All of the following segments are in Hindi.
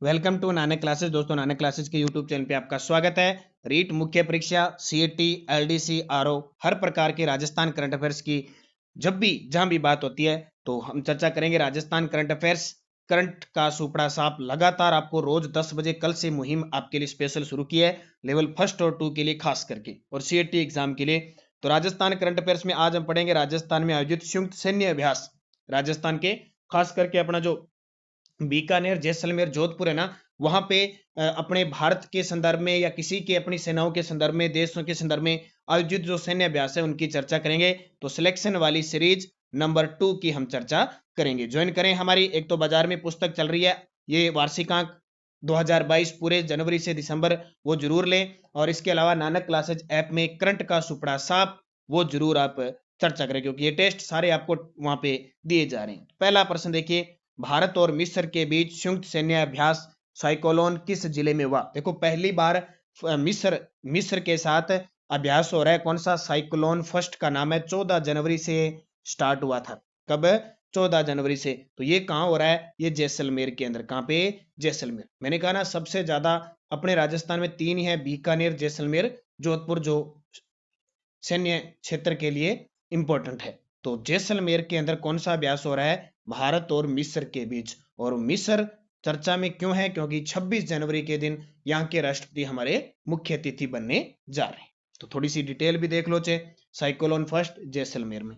Welcome to Nanak classes. दोस्तों, नानक क्लासेस के यूट्यूब चैनल पे आपका स्वागत है। रीट मुख्य परीक्षा, सीईटी, एलडीसी, आरओ, हर प्रकार के राजस्थान करंट अफेयर्स की जब भी जहां भी बात होती है तो हम चर्चा करेंगे राजस्थान करंट अफेयर्स। करंट का सुपड़ा साफ लगातार आपको रोज 10 बजे कल से मुहिम आपके लिए स्पेशल शुरू की है, लेवल फर्स्ट और 2 के लिए खास करके, और सीईटी एग्जाम के लिए। तो राजस्थान करंट अफेयर्स में आज हम पढ़ेंगे राजस्थान में आयोजित संयुक्त सैन्य अभ्यास। राजस्थान के खास करके अपना जो बीकानेर, जैसलमेर, जोधपुर है ना, वहां पे अपने भारत के संदर्भ में या किसी के अपनी सेनाओं के संदर्भ में, देशों के संदर्भ में आयोजित जो सैन्य अभ्यास है उनकी चर्चा करेंगे। तो सिलेक्शन वाली सीरीज नंबर 2 की हम चर्चा करेंगे। ज्वाइन करें हमारी। एक तो बाजार में पुस्तक चल रही है, ये वार्षिकांक 2022 पूरे जनवरी से दिसंबर, वो जरूर लें। और इसके अलावा नानक क्लासेज ऐप में करंट का सुपड़ा साफ, वो जरूर आप चर्चा करें, क्योंकि ये टेस्ट सारे आपको वहां पे दिए जा रहे हैं। पहला प्रश्न देखिए, भारत और मिस्र के बीच संयुक्त सैन्य अभ्यास साइक्लोन किस जिले में हुआ? देखो, पहली बार मिस्र के साथ अभ्यास हो रहा है। कौन सा? साइक्लोन फर्स्ट का नाम है। 14 जनवरी से स्टार्ट हुआ था। कब? 14 जनवरी से। तो ये कहां हो रहा है? ये जैसलमेर के अंदर। कहां पे? जैसलमेर। मैंने कहा ना, सबसे ज्यादा अपने राजस्थान में 3 ही है, बीकानेर, जैसलमेर, जोधपुर, जो सैन्य क्षेत्र के लिए इंपॉर्टेंट है। तो जैसलमेर के अंदर कौन सा अभ्यास हो रहा है? भारत और मिस्र के बीच। और मिस्र चर्चा में क्यों है? क्योंकि 26 जनवरी के दिन यहाँ के राष्ट्रपति हमारे मुख्य अतिथि बनने जा रहे हैं। तो थोड़ी सी डिटेल भी देख लो चे। साइक्लोन फर्स्ट जैसलमेर में।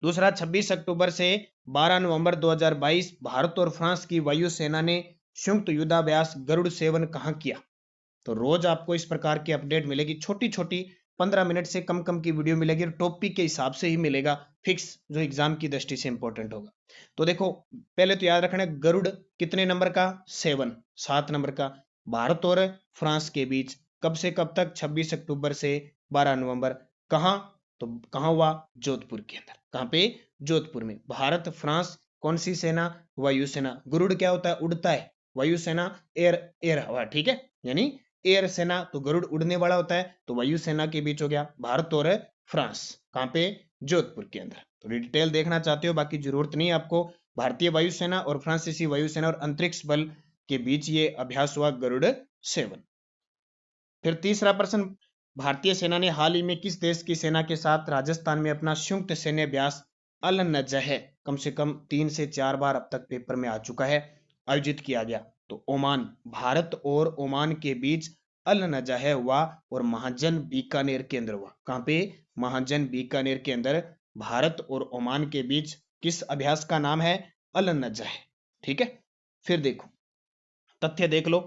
दूसरा, 26 अक्टूबर से 12 नवंबर 2022 भारत और फ्रांस की वायुसेना ने संयुक्त युद्धाभ्यास गरुड़ सेवन कहां किया? तो रोज आपको इस प्रकार की अपडेट मिलेगी, छोटी छोटी 15 मिनट से कम कम की वीडियो मिलेगी, और टॉपिक के हिसाब से ही मिलेगा, फिक्स, जो एग्जाम की दृष्टि से इंपॉर्टेंट होगा। तो देखो, पहले तो याद रखना, गरुड़ कितने नंबर का? 7, 7 नंबर का। भारत और फ्रांस के बीच कब से कब तक? 26 अक्टूबर से 12 नवंबर। कहाँ? तो कहाँ हुआ? जोधपुर के अंदर। कहाँ पे? जोधपुर में। भारत फ्रांस, कौन सी सेना? वायुसेना। गरुड़ क्या होता है? उड़ता है। वायुसेना एयर, एयर हवा, ठीक है, यानी एयर सेना। तो गरुड़ उड़ने वाला होता है, तो वायुसेना के बीच हो गया भारत और फ्रांस। कहां पे? जोधपुर के अंदर। तो डिटेल देखना चाहते हो, बाकी जरूरत नहीं आपको। भारतीय वायुसेना और फ्रांसीसी वायुसेना और अंतरिक्ष बल के बीच ये अभ्यास हुआ, गरुड़ 7। फिर तीसरा प्रश्न, भारतीय सेना ने हाल ही में किस देश की सेना के साथ राजस्थान में अपना संयुक्त सैन्य अभ्यास अल नजह, कम से कम 3 से 4 बार अब तक पेपर में आ चुका है, आयोजित किया गया? तो ओमान। भारत और ओमान के बीच अल नजह हुआ, और महाजन बीकानेर के अंदर हुआ। कहां पे? महाजन बीकानेर के अंदर भारत और ओमान के बीच किस अभ्यास का नाम है? अल नजह। ठीक है। फिर देखो, तथ्य देख लो।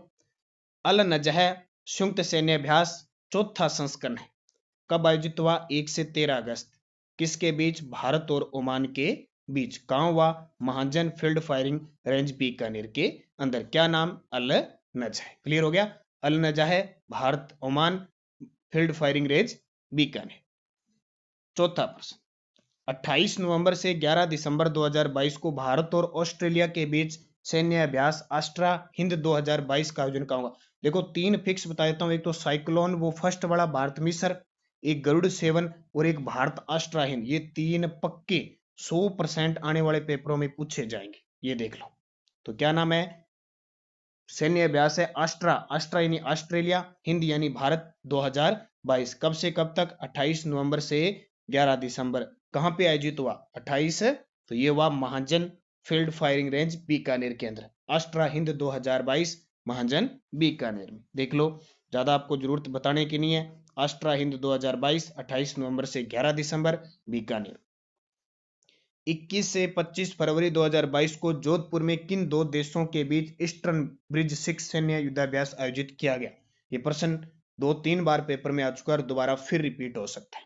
अल नजह संयुक्त सैन्य अभ्यास चौथा संस्करण है। कब आयोजित हुआ? 1 से 13 अगस्त। किसके बीच? भारत और ओमान के बीच। कहां हुआ? Mahajan field firing range Bikaner के अंदर। क्या नाम? Al Najah. क्लियर हो गया? Al Najah, Bharat Oman field firing range Bikaner. चौथा प्रश्न, 28 नवंबर से 11 दिसंबर 2022 को भारत और ऑस्ट्रेलिया के बीच सैन्य अभ्यास आस्ट्रा हिंद 2022 का आयोजन कहाँ होगा? देखो, 3 फिक्स बता देता हूँ। एक तो साइक्लोन, वो फर्स्ट वाला, भारत मिस्र, एक गरुड़ 7, और एक भारत आस्ट्रा हिंद। ये 3 पक्के 100% आने वाले पेपरों में पूछे जाएंगे, ये देख लो। तो क्या नाम है? सैन्य अभ्यास है आस्ट्रा। आस्ट्रा यानी ऑस्ट्रेलिया, हिंद यानी भारत, 2022। कब से कब तक? 28 नवंबर से 11 दिसंबर। कहां पे आयोजित हुआ? 28, तो ये हुआ Mahajan field firing range Bikaner के अंदर। आस्ट्रा हिंद 2022, महाजन बीकानेर में। देख लो, ज्यादा आपको जरूरत बताने की नहीं है। आस्ट्रा हिंद 2022, 28 नवंबर से 11 दिसंबर, बीकानेर। 21 से 25 फरवरी 2022 को जोधपुर में किन 2 देशों के बीच ईस्टर्न ब्रिज 6 सैन्य युद्धाभ्यास आयोजित किया गया? ये प्रश्न 2-3 बार पेपर में आ चुका है और दोबारा फिर रिपीट हो सकता है।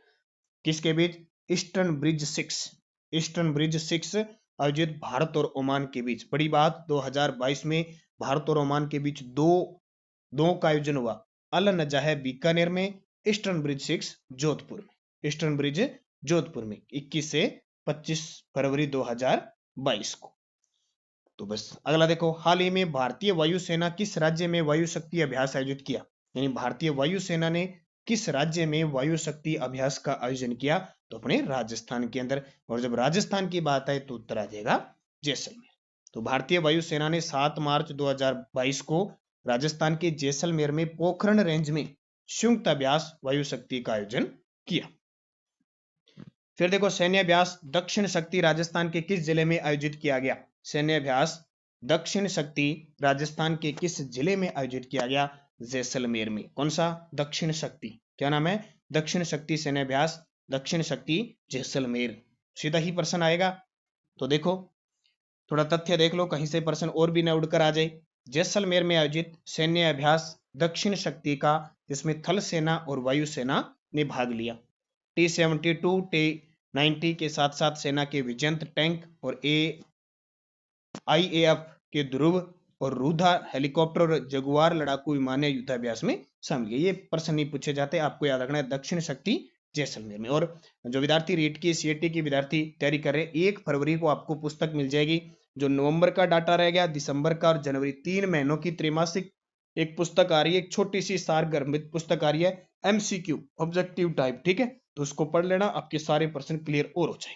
किसके बीच? Eastern Bridge 6। ईस्टर्न ब्रिज 6 आयोजित भारत और ओमान के बीच। बड़ी बात, 2022 में भारत और ओमान के बीच दो का आयोजन हुआ। अल नजाह बीकानेर में, ईस्टर्न ब्रिज 6 जोधपुर में। ईस्टर्न ब्रिज जोधपुर में 21 से 25 फरवरी 2022 को। तो बस अगला देखो, हाल ही में भारतीय वायुसेना किस राज्य में वायु शक्ति अभ्यास आयोजित किया? यानी भारतीय वायुसेना ने किस राज्य में वायु शक्ति अभ्यास का आयोजन किया? तो अपने राजस्थान के अंदर। और जब राजस्थान की बात आए तो उत्तर आ जाएगा जैसलमेर। तो भारतीय वायुसेना ने 7 मार्च 2022 को राजस्थान के जैसलमेर में पोखरण रेंज में संयुक्त अभ्यास वायु शक्ति का आयोजन किया। फिर देखो सैन्य अभ्यास दक्षिण शक्ति राजस्थान के किस जिले में आयोजित किया गया? सैन्य अभ्यास दक्षिण शक्ति राजस्थान के किस जिले में आयोजित किया गया? जैसलमेर में। कौन सा? दक्षिण शक्ति। क्या नाम है? दक्षिण शक्ति सैन्य अभ्यास दक्षिण शक्ति जैसलमेर। सीधा ही प्रश्न आएगा। तो देखो थोड़ा तथ्य देख लो, कहीं से प्रश्न और भी न उड़कर आ जाए। जैसलमेर में आयोजित सैन्य अभ्यास दक्षिण शक्ति का, जिसमें थल सेना और वायु सेना ने भाग लिया। T-72 T-90 के साथ साथ सेना के विजयंत टैंक और IAF के ध्रुव और रूधा हेलीकॉप्टर और जगुआर लड़ाकू विमान युद्धाभ्यास में शामिल है। ये प्रश्न नहीं पूछे जाते, आपको याद रखना है दक्षिण शक्ति जैसलमेर में। और जो विद्यार्थी रीट की CAT की विद्यार्थी तैयारी कर रहे हैं, 1 फरवरी को आपको पुस्तक मिल जाएगी। जो नवंबर का डाटा रह गया, दिसंबर का और जनवरी 3 महीनों की त्रैमासिक एक पुस्तक आ रही है, एक छोटी सी सारगर्भित पुस्तक आ रही है, MCQ ऑब्जेक्टिव टाइप। ठीक है, तो उसको पढ़ लेना, आपके सारे प्रश्न क्लियर और हो जाए।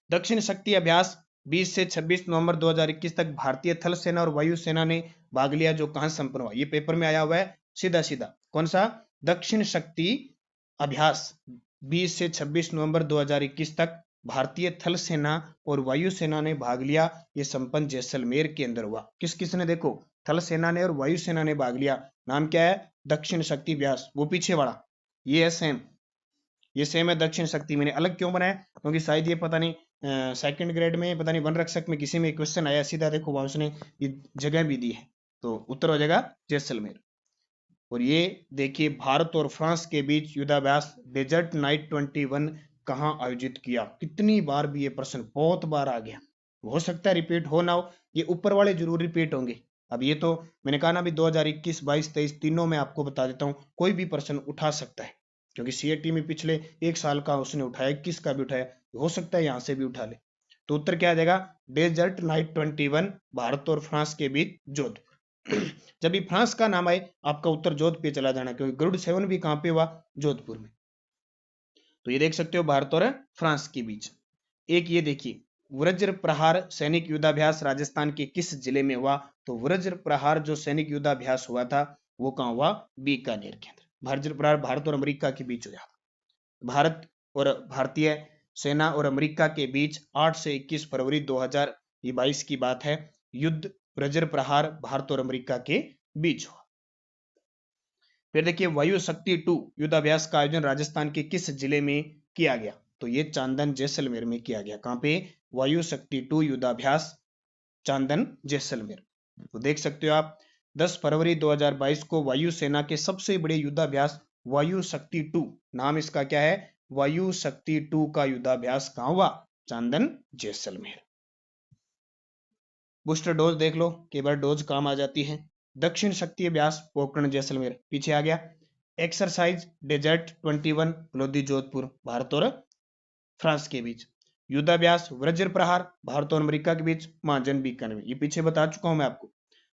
दक्षिण शक्ति अभ्यास 20 से 26 नवंबर 2021 तक भारतीय थल सेना और वायु सेना ने भाग लिया। जो कहां संपन्न हुआ? ये पेपर में आया हुआ है सीधा सीधा। कौन सा? दक्षिण शक्ति अभ्यास 20 से 26 नवंबर 2021 तक भारतीय थल सेना और वायु सेना ने भाग लिया। ये संपन्न जैसलमेर के अंदर हुआ। किस किस ने? देखो थल सेना ने और वायु सेना ने भाग लिया। नाम क्या है? दक्षिण शक्ति अभ्यास। वो पीछे वाला ये है सेम, ये सेम है दक्षिण शक्ति। मैंने अलग क्यों बनाया? क्योंकि शायद ये पता नहीं सेकंड ग्रेड में, पता नहीं वन रक्षक में किसी में क्वेश्चन आया सीधा। देखो वहां उसने ये जगह भी दी है, तो उत्तर हो जाएगा जैसलमेर। और ये देखिए भारत और फ्रांस के बीच युद्धाभ्यास डेजर्ट नाइट 21 कहां आयोजित किया? कितनी बार भी ये प्रश्न बहुत बार आ गया, हो सकता है रिपीट हो ना हो, ये ऊपर वाले जरूर रिपीट होंगे। अब ये तो मैंने कहा ना अभी 2021, 22, 23 तीनों में आपको बता देता हूं, कोई भी प्रश्न उठा सकता है, क्योंकि CAT में पिछले 1 साल का उसने उठाया, 21 का भी उठाया, हो सकता है यहां से भी उठा ले। तो उत्तर क्या आ जाएगा? डेजर्ट नाइट 21 भारत और फ्रांस के बीच जोधपुर। जब भी फ्रांस का नाम आए आपका उत्तर जोधपुर पे चला जाना, क्योंकि गरुड़ सेवन भी कहां पे हुआ? जोधपुर में। तो ये देख सकते हो भारत और फ्रांस के बीच। एक ये देखिए वज्र प्रहार सैनिक युद्धाभ्यास राजस्थान के किस जिले में हुआ? तो वज्र प्रहार जो सैनिक युद्धाभ्यास हुआ था वो कहां हुआ? बीकानेर के अंदर। वज्र प्रहार भारत और अमेरिका के बीच हुआ। भारत और भारतीय सेना और अमेरिका के बीच 8 से 21 फरवरी 2022 की बात है, युद्ध वज्र प्रहार भारत और अमेरिका के बीच हुआ। फिर देखिए वायु शक्ति 2 युद्धाभ्यास का आयोजन राजस्थान के किस जिले में किया गया? तो ये चांदन जैसलमेर में किया गया। कहां पे? वायु शक्ति 2 युद्धाभ्यास चांदन जैसलमेर। तो देख सकते हो आप 10 फरवरी 2022 को वायु सेना के सबसे बड़े युद्धाभ्यास वायु शक्ति 2, नाम इसका क्या है? वायु शक्ति 2 का युद्धाभ्यास कहां हुआ? चांदन जैसलमेर। बूस्टर डोज देख लो, केवल डोज काम आ जाती है। दक्षिण शक्ति अभ्यास पोखरण जैसलमेर पीछे आ गया। एक्सरसाइज डेजर्ट 21 लोधी जोधपुर भारत और फ्रांस के बीच। युद्धाभ्यास वज्र प्रहार भारत और अमेरिका के बीच महाजन बीकानेर में, ये पीछे बता चुका हूं मैं आपको।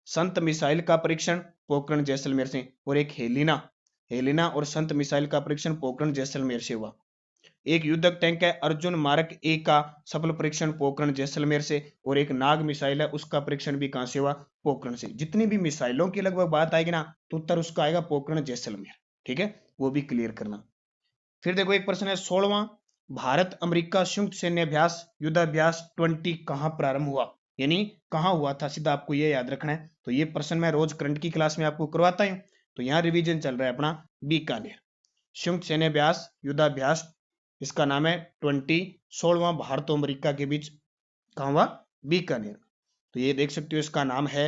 संत मिसाइल का परीक्षण पोखरण जैसलमेर से। और एक हेलिना और संत मिसाइल का परीक्षण पोखरण जैसलमेर से हुआ। एक युद्धक टैंक है अर्जुन मार्क ए का सफल परीक्षण पोखरण जैसलमेर से। और एक नाग मिसाइल है उसका परीक्षण भी कहां से हुआ? पोखरण से। जितनी भी मिसाइलों की लगभग बात आएगी ना तो उत्तर उसका आएगा पोखरण जैसलमेर। ठीक है, वो भी क्लियर करना। फिर देखो एक प्रश्न है 16वां, भारत अमेरिका संयुक्त सैन्य अभ्यास युद्धाभ्यास 20 कहां प्रारंभ हुआ? यानी कहां हुआ था, सीधा आपको ये याद रखना है। तो ये प्रश्न मैं रोज करंट की क्लास में आपको करवाता हूं, तो यहाँ रिवीजन चल रहा है अपना। बीकानेर संयुक्त सैन्य अभ्यास युद्धाभ्यास, इसका नाम है 20, 16वां भारत और अमेरिका के बीच कहां हुआ? बीकानेर। तो ये देख सकते हो इसका नाम है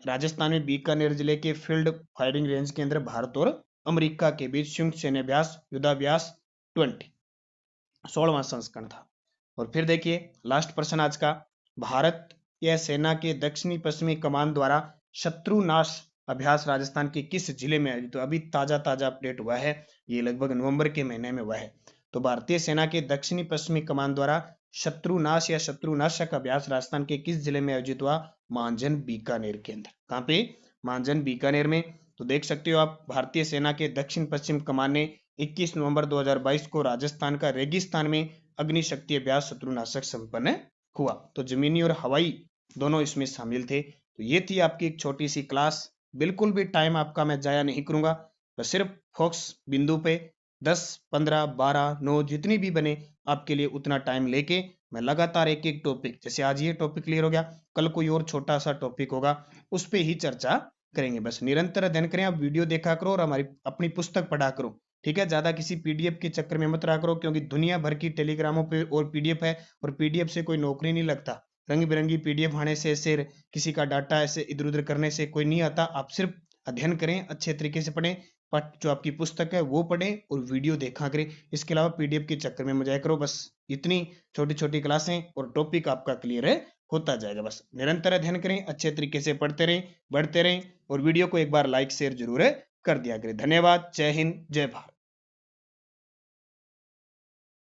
राजस्थान में बीकानेर जिले के फील्ड फायरिंग रेंज के अंदर भारत और अमेरिका के बीच संयुक्त सैन्य अभ्यास युद्धाभ्यास 20 16वां संस्करण था। और फिर देखिए लास्ट प्रश्न आज का, भारत या सेना के दक्षिणी पश्चिमी कमान द्वारा शत्रुनाश अभ्यास राजस्थान के किस जिले में आयोजित? तो अभी ताजा अपडेट हुआ है, ये लगभग नवंबर के महीने में हुआ है। तो भारतीय सेना के दक्षिणी पश्चिमी कमान द्वारा शत्रुनाश या शत्रुनाशक अभ्यास राजस्थान के किस जिले में आयोजित हुआ? मांजन बीकानेर के अंदर। कहां पे? मांजन बीकानेर में। तो देख सकते हो आप भारतीय सेना के दक्षिण पश्चिम कमान ने 21 नवंबर 2022 को राजस्थान का रेगिस्तान में अग्निशक्ति अभ्यास शत्रुनाशक संपन्न हुआ। तो जमीनी और हवाई दोनों इसमें शामिल थे। तो ये थी आपकी एक छोटी सी क्लास। बिल्कुल भी टाइम आपका मैं जाया नहीं करूंगा, तो सिर्फ फोकस बिंदु पे 10, 15, 12, 9 जितनी भी बने आपके लिए उतना टाइम लेके मैं लगातार एक एक टॉपिक, जैसे आज ये टॉपिक क्लियर हो गया, कल कोई और छोटा सा टॉपिक होगा उस पे ही चर्चा करेंगे। बस निरंतर अध्ययन करें, आप वीडियो देखा करो और हमारी अपनी पुस्तक पढ़ा करो, ठीक है। ज्यादा किसी पीडीएफ के चक्कर में मत रहा करो, क्योंकि दुनिया भर की टेलीग्रामों पे और पीडीएफ है, और पीडीएफ से कोई नौकरी नहीं लगता। रंग बिरंगी पीडीएफ आने से, ऐसे किसी का डाटा ऐसे इधर उधर करने से कोई नहीं आता। आप सिर्फ अध्ययन करें, अच्छे तरीके से पढ़ें, जो आपकी पुस्तक है वो पढ़ें और वीडियो देखा करें। इसके अलावा पीडीएफ के चक्कर में मत जाया करो। बस इतनी छोटी छोटी क्लासें और टॉपिक आपका क्लियर है होता जाएगा। बस निरंतर अध्ययन करें, अच्छे तरीके से पढ़ते रहें, बढ़ते रहें, और वीडियो को एक बार लाइक शेयर जरूर कर दिया करें। धन्यवाद। जय हिंद, जय भारत।